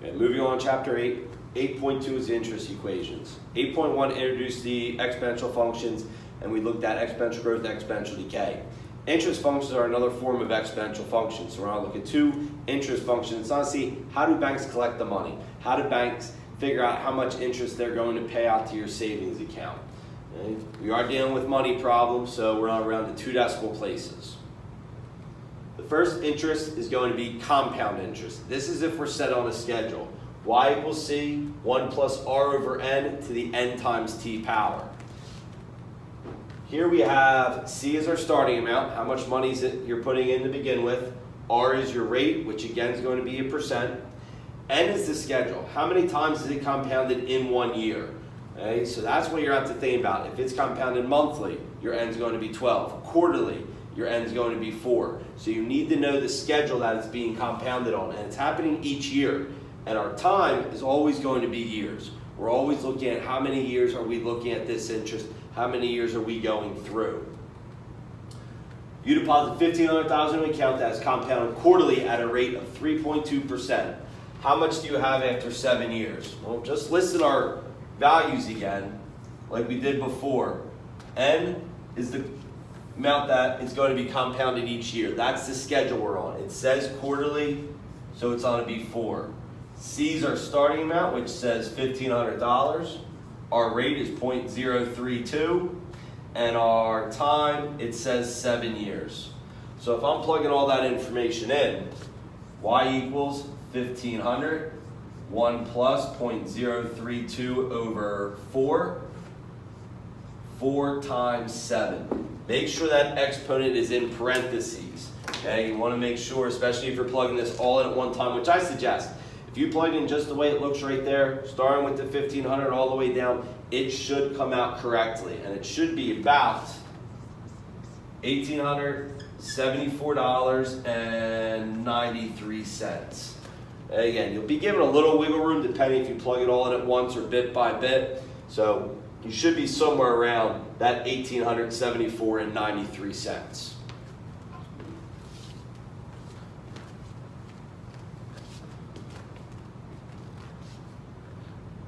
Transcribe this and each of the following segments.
Okay, moving on, chapter 8. 8.2 is interest equations. 8.1 introduced the exponential functions, and we looked at exponential growth, exponential decay. Interest functions are another form of exponential functions. So we're going to look at two interest functions. It's not to see how do banks collect the money? How do banks figure out how much interest they're going to pay out to your savings account? Okay? We are dealing with money problems, so we're not around the two decimal places. The first interest is going to be compound interest. This is if we're set on a schedule. Y equals C, 1 plus R over N to the N times T power. Here we have C is our starting amount, how much money is it you're putting in to begin with. R is your rate, which again is going to be a percent. N is the schedule. How many times is it compounded in 1 year? Okay, so that's what you're going to have to think about. If it's compounded monthly, your N is going to be 12. Quarterly, your N is going to be 4. So you need to know the schedule that it's being compounded on, and it's happening each year. And our time is always going to be years. We're always looking at how many years are we looking at this interest, how many years are we going through. You deposit $1,500,000 in an account that is compounded quarterly at a rate of 3.2%. How much do you have after 7 years? Well, just listed our values again, like we did before. N is the amount that is going to be compounded each year. That's the schedule we're on. It says quarterly, so it's on to be 4. C is our starting amount, which says $1,500. Our rate is 0.032, and our time, it says 7 years. So if I'm plugging all that information in, Y equals 1,500, 1 plus 0.032 over 4, 4 times 7. Make sure that exponent is in parentheses. Okay, you want to make sure, especially if you're plugging this all in at one time, which I suggest. If you plug in just the way it looks right there, starting with the 1,500 all the way down, it should come out correctly. And it should be about $1,874.93. Again, you'll be given a little wiggle room depending if you plug it all in at once or bit by bit. So you should be somewhere around that $1,874.93.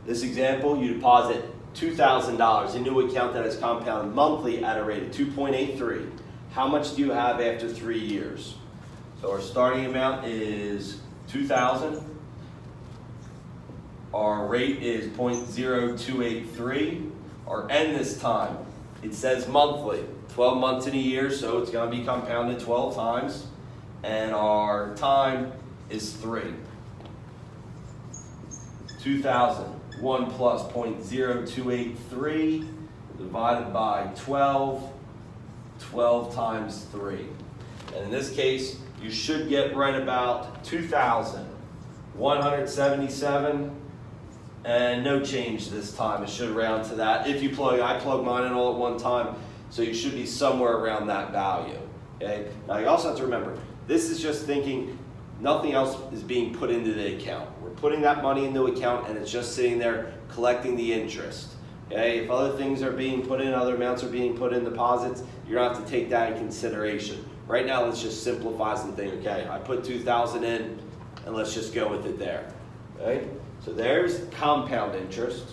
This example, you deposit $2,000 into an account that is compounded monthly at a rate of 2.83. How much do you have after 3 years? So our starting amount is $2,000. Our rate is 0.0283. Our N this time, it says monthly, 12 months in a year, so it's going to be compounded 12 times. And our time is 3. 2,000. 1 plus 0.0283 divided by 12, 12 times 3. And in this case, you should get right about 2,177, and no change this time. It should round to that. If you plug, I plug mine in all at one time, so you should be somewhere around that value. Okay? Now you also have to remember, this is just thinking nothing else is being put into the account. We're putting that money into account and it's just sitting there collecting the interest. Okay? If other things are being put in, other amounts are being put in deposits, you're going to have to take that in consideration. Right now, let's just simplify some things. Okay, I put 2,000 in and let's just go with it there. Okay? So there's compound interest.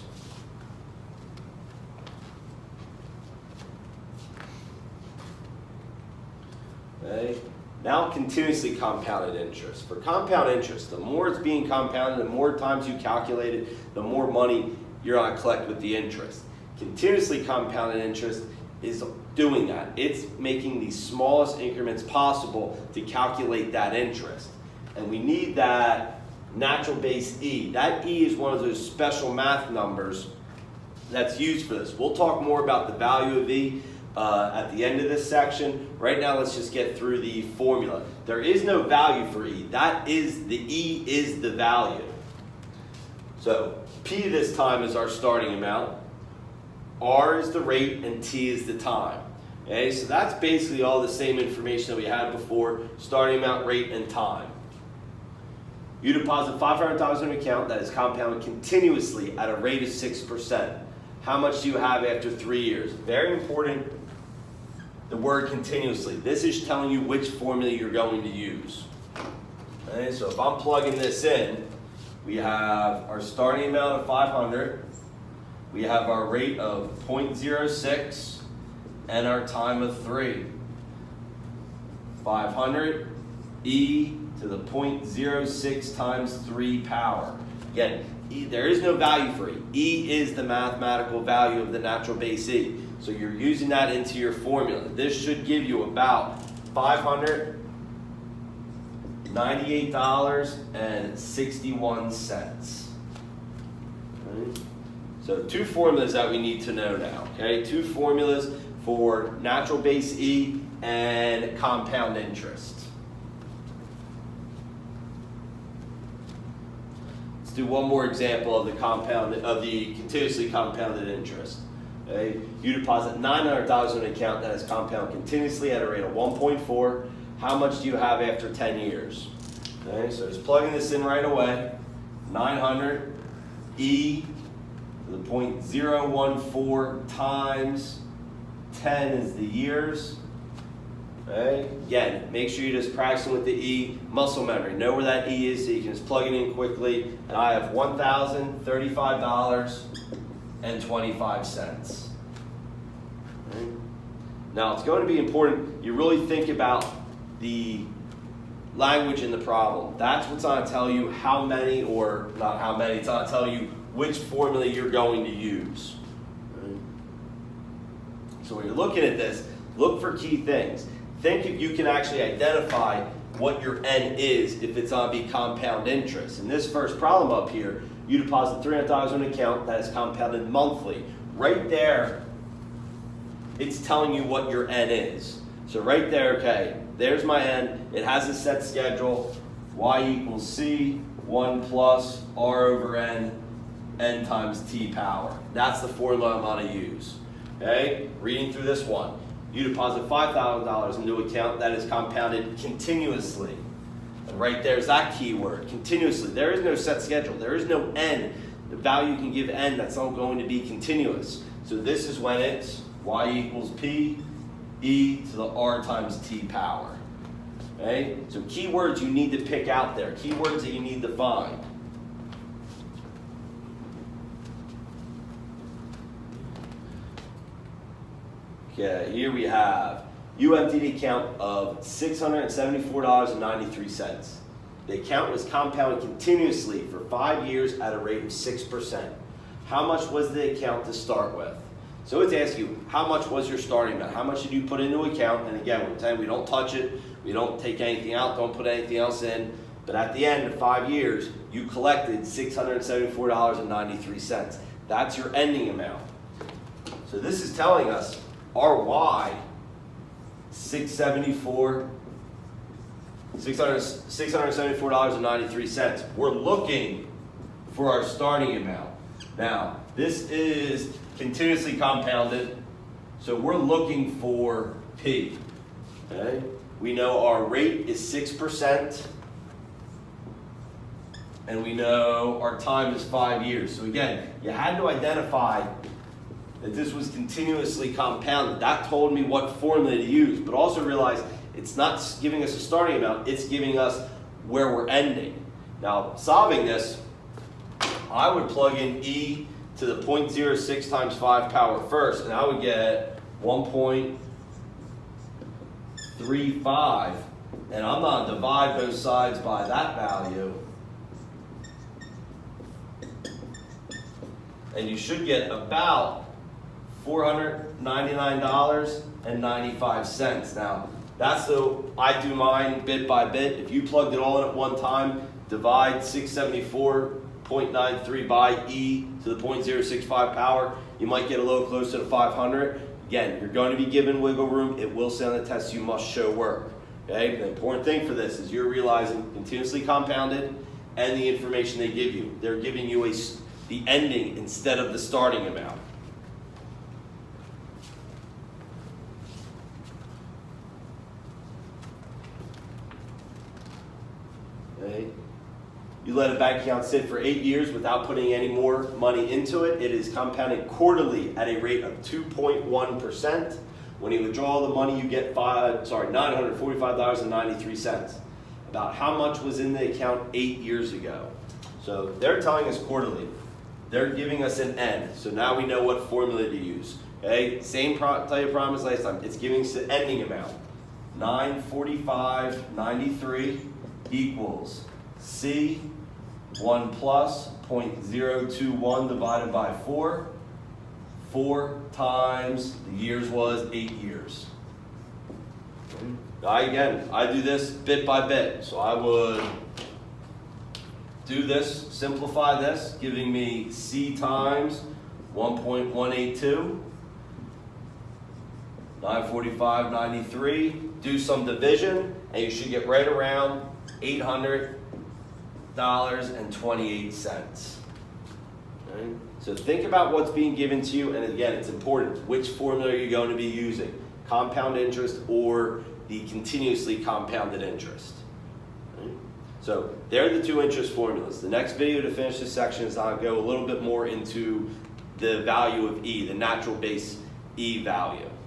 Okay? Now continuously compounded interest. For compound interest, the more it's being compounded, the more times you calculate it, the more money you're going to collect with the interest. Continuously compounded interest is doing that. It's making the smallest increments possible to calculate that interest. And we need that natural base E. That E is one of those special math numbers that's used for this. We'll talk more about the value of E at the end of this section. Right now, let's just get through the formula. There is no value for E. That is, the E is the value. So P this time is our starting amount. R is the rate and T is the time. Okay, so that's basically all the same information that we had before, starting amount, rate, and time. You deposit $500,000 in an account that is compounded continuously at a rate of 6%. How much do you have after 3 years? Very important, the word continuously. This is telling you which formula you're going to use. Okay, so if I'm plugging this in, We have our starting amount of 500. We have our rate of 0.06 and our time of 3. 500 e to the 0.06 times 3 power. Again, there is no value for e. E is the mathematical value of the natural base e. So you're using that into your formula. This should give you about $598.61. Right? So 2 formulas that we need to know now. Okay, 2 formulas for natural base e and compound interest. Let's do one more example of the continuously compounded interest. Okay? You deposit $900 in an account that is compound continuously at a rate of 1.4. How much do you have after 10 years? Okay, so just plugging this in right away. 900 e to the 0.014 times 10 is the years. Okay? Again, make sure you're just practicing with the E, muscle memory. Know where that E is so you can just plug it in quickly. And I have $1,035.25. Okay? Now, it's going to be important you really think about the language in the problem. That's what's going to tell you how many, or not how many, it's going to tell you which formula you're going to use. Okay? So when you're looking at this, look for key things. Think if you can actually identify what your N is if it's on be compound interest. In this first problem up here, you deposit $300 in an account that is compounded monthly. Right there, it's telling you what your N is. So right there, okay, there's my N. It has a set schedule. Y equals C, 1 plus R over N, N times T power. That's the formula I'm going to use. Okay, reading through this one. You deposit $5,000 into an account that is compounded continuously. And right there's that key word, continuously. There is no set schedule. There is no N. The value you can give N that's not going to be continuous. So this is when it's Y equals P, E to the R times T power. Okay? So keywords you need to pick out there. Keywords that you need to find. Okay, here we have, you emptied the account of $674.93. The account was compounded continuously for 5 years at a rate of 6%. How much was the account to start with? So it's asking you, how much was your starting amount? How much did you put into account? And again, we're telling you, we don't touch it, we don't take anything out, don't put anything else in. But at the end of 5 years, you collected $674.93. That's your ending amount. So this is telling us our Y, $674.93. We're looking for our starting amount. Now, this is continuously compounded, so we're looking for P. Okay? We know our rate is 6%, and we know our time is 5 years. So again, you had to identify that this was continuously compounded. That told me what formula to use, but also realize it's not giving us a starting amount, it's giving us where we're ending. Now, solving this, I would plug in E to the 0.06 times 5 power first, and I would get 1.35, and I'm going to divide both sides by that value, and you should get about $499.95. Now, that's the, I do mine bit by bit. If you plugged it all in at one time, divide 674.93 by E to the 0.065 power, you might get a little closer to 500. Again, you're going to be given wiggle room. It will say on the test you must show work. Okay? The important thing for this is you're realizing continuously compounded and the information they give you. They're giving you the ending instead of the starting amount. Okay. You let a bank account sit for 8 years without putting any more money into it. It is compounded quarterly at a rate of 2.1%. When you withdraw the money, you get $945.93. About how much was in the account 8 years ago? So they're telling us quarterly. They're giving us an end. So now we know what formula to use. Okay, same type of problem as last time. It's giving us the ending amount. 945.93 equals C 1 plus 0.021 divided by 4. 4 times the years was 8 years. I do this bit by bit. So I would do this, simplify this, giving me C times 1.182, 945.93. Do some division, and you should get right around $800.28. Okay? So think about what's being given to you, and again, it's important. Which formula are you going to be using? Compound interest or the continuously compounded interest? Okay? So there are the two interest formulas. The next video to finish this section is I'll go a little bit more into the value of E, the natural base E value.